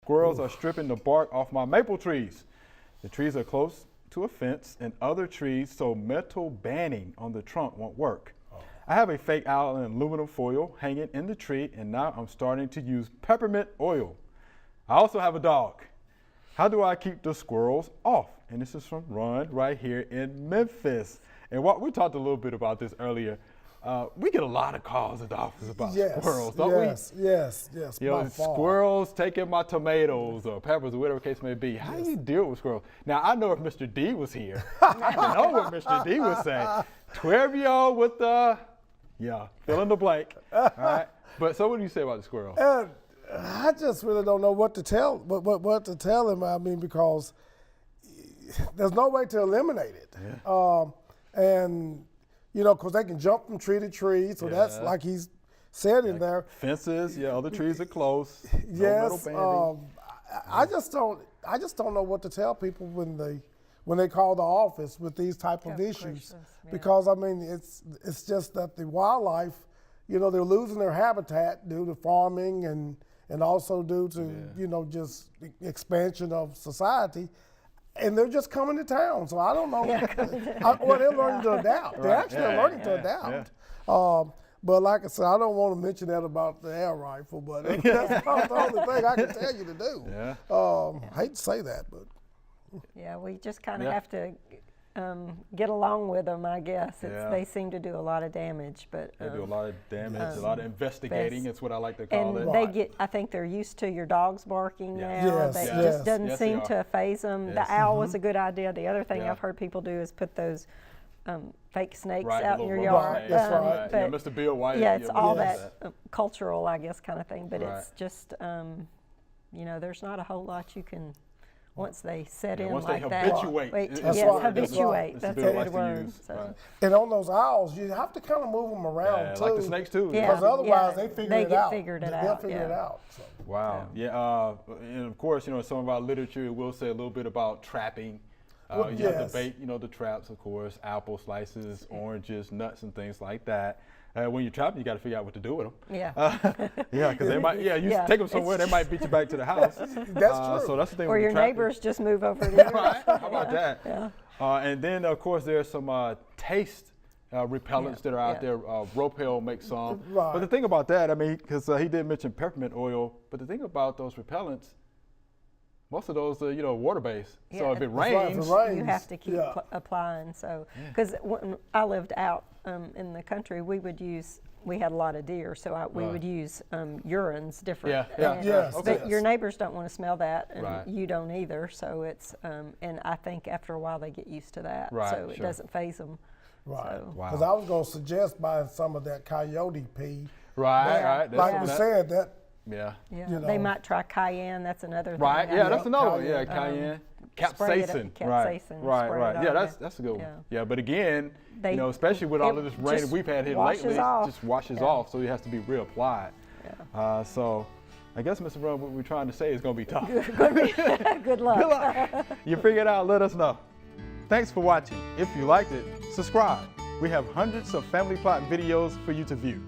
Squirrels are stripping the bark off my maple trees. The trees are close to a fence and other trees, so metal banding on the trunk won't work. I have a fake owl and aluminum foil hanging in the tree, and now I'm starting to use peppermint oil. I also have a dog. How do I keep the squirrels off? And this is from Ron right here in Memphis. And we talked a little bit about this earlier. We get a lot of calls at the office about squirrels, don't we? Yes. You know, squirrels taking my tomatoes or peppers or whatever the case may be. How do you deal with squirrels? Now, I know if Mr. D was here, I know what Mr. D would say. 12-year-old with the, fill in the blank. All right. But so what do you say about the squirrel? I just really don't know what to tell him. I mean, because there's no way to eliminate it. Yeah. And you know, because they can jump from tree to tree, so that's like he's said in there. Fences, other trees are close. Yes. I just don't know what to tell people when they call the office with these type of issues, because I mean it's just that the wildlife, you know, they're losing their habitat due to farming and also due to you know, just expansion of society. And they're just coming to town, so I don't know. Well, they're learning to adapt. They're actually learning to adapt. But like I said, I don't want to mention that about the air rifle, but that's about the only thing I can tell you to do. I hate to say that, but. Yeah, we just kind of have to get along with them, I guess. They seem to do a lot of damage, but they do a lot of damage, a lot of investigating. It's what I like to call it. And they get, I think they're used to your dogs barking now. It just doesn't seem to faze them. The owl was a good idea. The other thing I've heard people do is put those fake snakes out in your yard. That's right. But Mr. Bill White. Yeah, it's all that cultural, I guess, kind of thing. But it's just, you know, there's not a whole lot you can. Once they set in once like they that. habituate. Habituate. That's a good word. So. And on those owls, you have to kind of move them around too. Like the snakes too. Because otherwise they figure it out. They'll figure it out. So. Wow. And of course, you know, some of our literature will say a little bit about trapping. You have to bait, you know, the traps, of course, apple slices, oranges, nuts, and things like that. When you trap them, you got to figure out what to do with them. Because they might, you take them somewhere, they might beat you back to the house. That's true. So that's the thing. Or with your trapping. neighbors just move over to you. Right? How about that? And then, of course, there's some taste repellents that are out there. Repel makes some. But the thing about that, I mean, because he did mention peppermint oil, but the thing about those repellents, most of those are, you know, water-based. So if it rains, you have to keep applying. So, because when I lived out in the country, we had a lot of deer, so we would use urines different. But your neighbors don't want to smell that, and you don't either. So it's, and I think after a while they get used to that, so it doesn't faze them. Because I was going to suggest buying some of that coyote pee. Like we said, that. You know. They might try cayenne. That's another thing. That's another one. Cayenne. Capsaicin. Right. That's a good one. But again, you know, especially with all of this rain we've had here lately, it just washes off, so it has to be reapplied. So I guess, Mr. Ron, what we're trying to say is going to be tough. Good luck. Good luck. You figure it out, let us know. Thanks for watching. If you liked it, subscribe. We have hundreds of family plot videos for you to view.